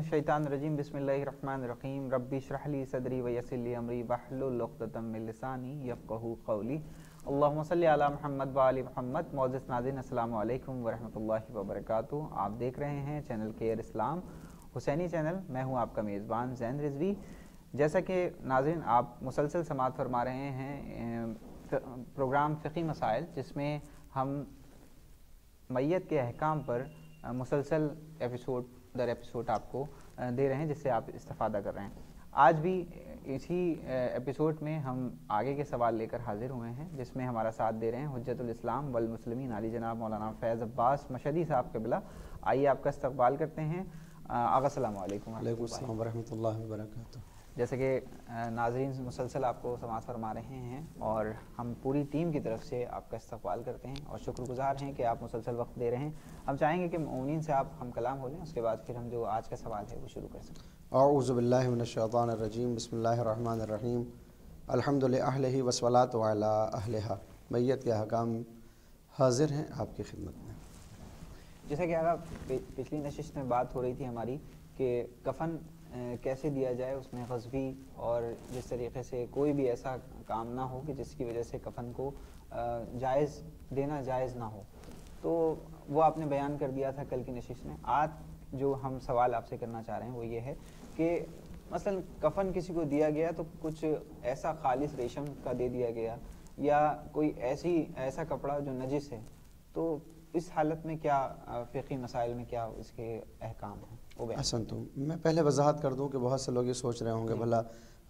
मिनश्शैतानिर्रजीम बिस्मिल्लाहिर्रहमानिर्रहीम रब्बि इश्रह ली सदरी व यस्सिर ली अमरी वहलुल उक़दतम मिन लिसानी यफ़क़हू क़ौली। अल्लाहुम्मा सल्लि अला मुहम्मद व आलि मुहम्मद। मौजूद नाज़रीन, अस्सलामु अलैकुम व रहमतुल्लाहि व बरकातुहू। आप देख रहे हैं चैनल केयर इस्लाम हुसैनी चैनल। मैं हूं आपका मेज़बान ज़ैन रिज़वी। जैसा कि नाज़रीन आप मुसलसल समाअत फरमा रहे हैं प्रोग्राम फ़िक़ही मसाइल, जिसमें हम मैयत के अहकाम पर मुसलसल एपिसोड दर एपिसोड आपको दे रहे हैं, जिससे आप इस्तिफ़ादा कर रहे हैं। आज भी इसी एपिसोड में हम आगे के सवाल लेकर हाजिर हुए हैं, जिसमें हमारा साथ दे रहे हैं हुज्जतुल इस्लाम वल मुस्लिमीन अली जनाब मौलाना फैज़ अब्बास मशहदी साहब क़िबला। आइए आपका इस्तक़बाल करते हैं। आगा अस्सलामु अलैकुम। वालेकुम अस्सलाम व रहमतुल्लाहि व बरकातुहू। जैसे कि नाज़रीन मुसलसल आपको समाअत फरमा रहे हैं और हम पूरी टीम की तरफ से आपका इस्तक़बाल करते हैं और शुक्रगुज़ार हैं कि आप मुसलसल वक्त दे रहे हैं। हम चाहेंगे कि मोमिनीन से आप हम कलाम हो लें, उसके बाद फिर हम जो आज का सवाल है वो शुरू कर सकें। औज़ु बिल्लाहि मिनश्शैतानिर्रजीम बिस्मिल्लाहिर्रहमानिर्रहीम अल्हम्दुलिल्लाहि अहलिही वस्सलातु अला अहलिहा। मैयत के अहकाम हाजिर हैं आपकी खिदमत में। जैसा कि आगा पिछली नशिस्त में बात हो रही थी हमारी कि कफ़न कैसे दिया जाए, उसमें ग़ज़बी और जिस तरीक़े से कोई भी ऐसा काम ना हो कि जिसकी वजह से कफ़न को जायज़ देना जायज़ ना हो, तो वो आपने बयान कर दिया था कल की नशिस्त में। आज जो हम सवाल आपसे करना चाह रहे हैं वो ये है कि मसलन कफ़न किसी को दिया गया तो कुछ ऐसा खालिस रेशम का दे दिया गया या कोई ऐसा कपड़ा जो नजिस है, तो इस हालत में क्या फ़िक़ही मसाइल में क्या इसके अहकाम हैं? असन तो मैं पहले वजाहत कर दूं कि बहुत से लोग ये सोच रहे होंगे भला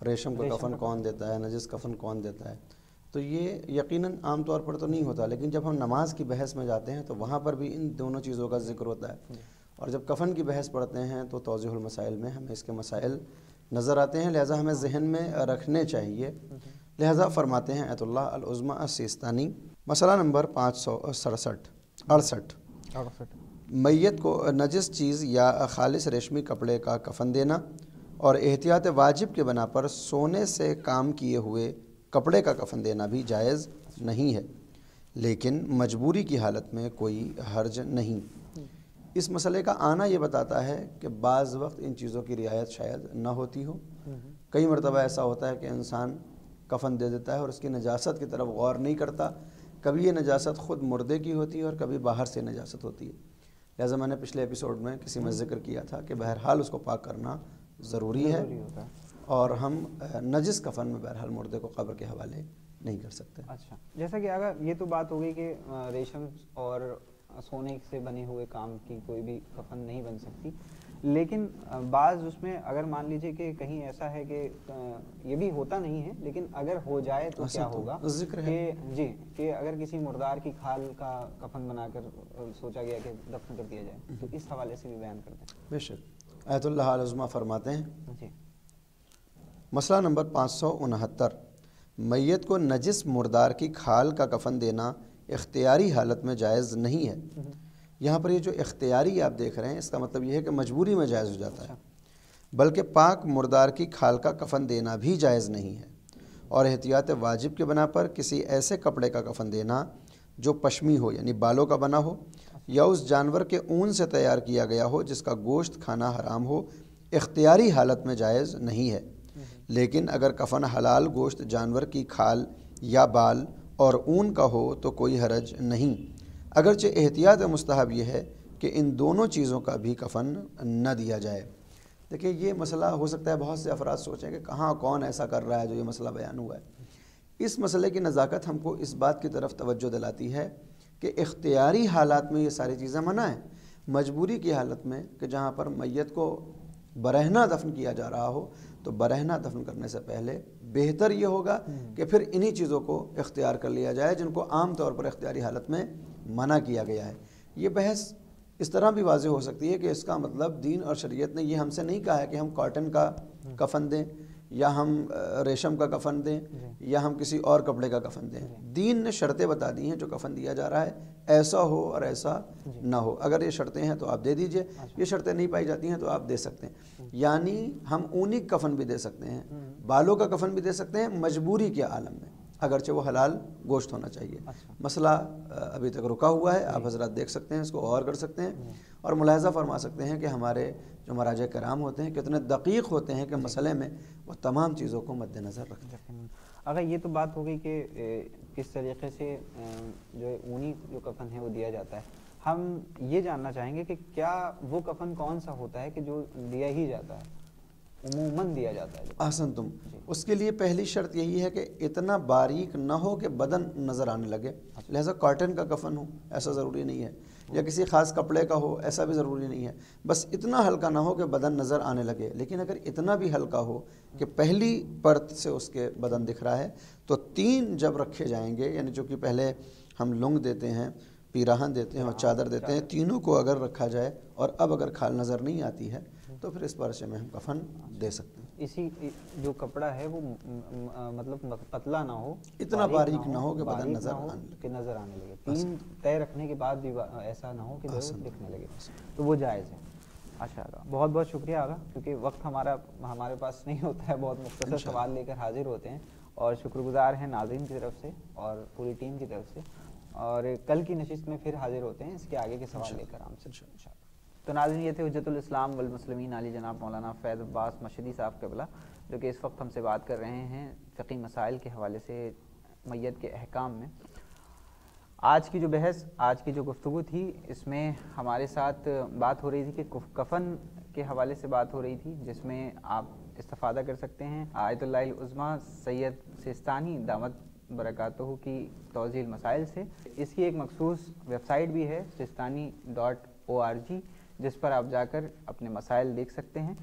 रेशम का कफ़न कौन देता है, नजिस कफ़न कौन देता है। तो ये यकीनन आम तौर पर तो नहीं होता, लेकिन जब हम नमाज की बहस में जाते हैं तो वहाँ पर भी इन दोनों चीज़ों का जिक्र होता है। और जब कफ़न की बहस पढ़ते हैं तो तौज़ीहुल मसाइल में हमें इसके मसाइल नज़र आते हैं, लिहाजा हमें ज़हन में रखने चाहिए। लिहाजा फरमाते हैं आयतुल्लाह अल-उज़्मा अस-सिस्तानी, मसला नंबर 568। मैयत को नजिस चीज़ या खालिस रेशमी कपड़े का कफ़न देना और एहतियात वाजिब के बना पर सोने से काम किए हुए कपड़े का कफ़न देना भी जायज़ नहीं है, लेकिन मजबूरी की हालत में कोई हर्ज नहीं। इस मसले का आना ये बताता है कि बाज़ वक्त इन चीज़ों की रियायत शायद न होती हो। कई मरतबा ऐसा होता है कि इंसान कफ़न दे देता है और उसकी नजासत की तरफ गौर नहीं करता। कभी ये नजासत ख़ुद मुर्दे की होती है और कभी बाहर से नजासत होती है। लिहाजा मैंने पिछले एपिसोड में किसी में ज़िक्र किया था कि बहरहाल उसको पाक करना ज़रूरी है और हम नजिस कफ़न में बहरहाल मुर्दे को कब्र के हवाले नहीं कर सकते। अच्छा, जैसा कि अगर ये तो बात हो गई कि रेशम और सोने से बने हुए काम की कोई भी कफ़न नहीं बन सकती, लेकिन बाज़ उसमें अगर मान लीजिए कि कहीं ऐसा है कि ये भी होता नहीं है, लेकिन अगर हो जाए तो क्या होगा कि अगर किसी मुर्दार की खाल का कफ़न बनाकर सोचा गया कि दफन कर दिया जाए, तो इस हवाले से भी बयान करते हैं। बेशक आयतुल्लाह अल-उज़्मा फरमाते हैं जी, मसला नंबर 569, मैयत को नजिस मुर्दार की खाल का कफ़न देना इख्तियारी हालत में जायज़ नहीं है। यहाँ पर ये जो इख्तियारी आप देख रहे हैं, इसका मतलब ये है कि मजबूरी में जायज़ हो जाता है, बल्कि पाक मुर्दार की खाल का कफ़न देना भी जायज़ नहीं है। और एहतियात वाजिब के बना पर किसी ऐसे कपड़े का कफ़न देना जो पश्मी हो, यानी बालों का बना हो, या उस जानवर के ऊन से तैयार किया गया हो जिसका गोश्त खाना हराम हो, इख्तियारी हालत में जायज़ नहीं है। लेकिन अगर कफ़न हलाल गोश्त जानवर की खाल या बाल और ऊन का हो तो कोई हरज नहीं, अगरचे एहतियात मुस्तहब यह है कि इन दोनों चीज़ों का भी कफ़न न दिया जाए। देखिए, ये मसला हो सकता है बहुत से अफराद सोचें कि कहाँ कौन ऐसा कर रहा है जो ये मसला बयान हुआ है। इस मसले की नज़ाकत हमको इस बात की तरफ तवज्जो दिलाती है कि इख्तियारी हालात में ये सारी चीज़ें मना है। मजबूरी की हालत में कि जहाँ पर मैयत को बरहना दफन किया जा रहा हो, तो बरहना दफन करने से पहले बेहतर ये होगा कि फिर इन्हीं चीज़ों को इख्तियार कर लिया जाए जिनको आम तौर पर इख्तियारी हालत में मना किया गया है। ये बहस इस तरह भी वाज़ेह हो सकती है कि इसका मतलब दीन और शरीयत ने ये हमसे नहीं कहा है कि हम कॉटन का कफ़न दें या हम रेशम का कफ़न दें या हम किसी और कपड़े का कफ़न दें। दीन ने शर्तें बता दी हैं जो कफ़न दिया जा रहा है ऐसा हो और ऐसा ना हो। अगर ये शर्तें हैं तो आप दे दीजिए, ये शर्तें नहीं पाई जाती हैं तो आप दे सकते हैं। यानी हम ऊनी कफ़न भी दे सकते हैं, बालों का कफ़न भी दे सकते हैं मजबूरी के आलम में। اگرچہ وہ حلال گوشت ہونا چاہیے۔ اچھا۔ مسئلہ ابھی تک رکا ہوا ہے، آپ حضرات دیکھ سکتے ہیں، اس کو غور کر سکتے ہیں اور ملاحظہ فرما سکتے ہیں کہ ہمارے جو مراجع کرام ہوتے ہیں کتنے دقیق ہوتے ہیں کہ مسئلے میں وہ تمام چیزوں کو مد نظر رکھتے ہیں۔ اگر یہ تو بات ہو گئی کہ کس طریقے سے جو اونی جو کفن ہے وہ دیا جاتا ہے، ہم یہ جاننا چاہیں گے کہ کیا وہ کفن کون سا ہوتا ہے کہ جو دیا ہی جاتا ہے، عموماً دیا جاتا ہے؟ احسن تم، اس کے لیے پہلی شرط یہی ہے کہ اتنا باریک نہ ہو کہ بدن نظر آنے لگے، لہٰذا کاٹن کا کفن ہو ایسا ضروری نہیں ہے، یا کسی خاص کپڑے کا ہو ایسا بھی ضروری نہیں ہے، بس اتنا ہلکا نہ ہو کہ بدن نظر آنے لگے۔ لیکن اگر اتنا بھی ہلکا ہو کہ پہلی پرت سے اس کے بدن دکھ رہا ہے تو 3 جب رکھے جائیں گے، یعنی جو کہ پہلے ہم لنگ دیتے ہیں، پیراہن دیتے ہیں اور چادر دیتے ہیں، تینوں کو اگر رکھا جائے اور اب اگر کھال نظر نہیں آتی ہے تو پھر اس پرچے میں ہم کفن دے سکتے ہیں۔ اسی جو کپڑا ہے وہ مطلب پتلا نہ ہو، اتنا باریک نہ ہو کہ بدن نظر آنے لگے، 3 طے رکھنے کے بعد بھی ایسا نہ ہو کہ جو دکھنے لگے، تو وہ جائز ہے۔ اچھا آغا، بہت بہت شکریہ آغا، کیونکہ وقت ہمارے پاس نہیں ہوتا ہے، بہت مختصر سوال لے کر حاضر ہوتے ہیں، اور شکر گزار ہیں ناظرین کی طرف سے اور پوری ٹیم کی طرف سے، اور کل کی نشست میں پھر حاضر ہوتے ہیں اس کے آگے کے سوال لے کر ہم سے انشاءاللہ۔ تو ناظرین، یہ تھے حجت الاسلام والمسلمین علی جناب مولانا فیض عباس مشہدی صاحب قبلہ، جو کہ اس وقت ہم سے بات کر رہے ہیں فقہی مسائل کے حوالے سے میت کے احکام میں۔ آج کی جو بحث، آج کی جو گفتگو تھی، اس میں ہمارے ساتھ بات ہو رہی تھی کہ کفن کے حوالے سے بات ہو رہی تھی، جس میں آپ استفادہ کر سکتے ہیں آیت اللہ العظمیٰ سید سیستانی دامت برکاتہ کی توضیح المسائل سے۔ اس کی ایک مخصوص ویب سائٹ بھی ہے sistani.org، جس پر آپ جا کر اپنے مسائل دیکھ سکتے ہیں،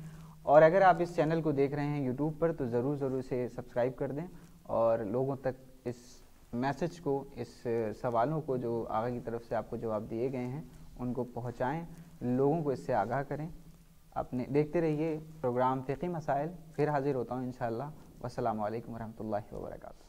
اور اگر آپ اس چینل کو دیکھ رہے ہیں یوٹیوب پر تو ضرور اسے سبسکرائب کر دیں اور لوگوں تک اس میسج کو، اس سوالوں کو جو آگے کی طرف سے آپ کو جواب دیے گئے ہیں ان کو پہنچائیں، لوگوں کو اس سے آگاہ کریں۔ اپنے دیکھتے رہیے پروگرام فقہی مسائل، پھر حاضر ہوتا ہوں انشاءاللہ۔ والسلام علیکم ورحمۃ اللہ وبرکاتہ۔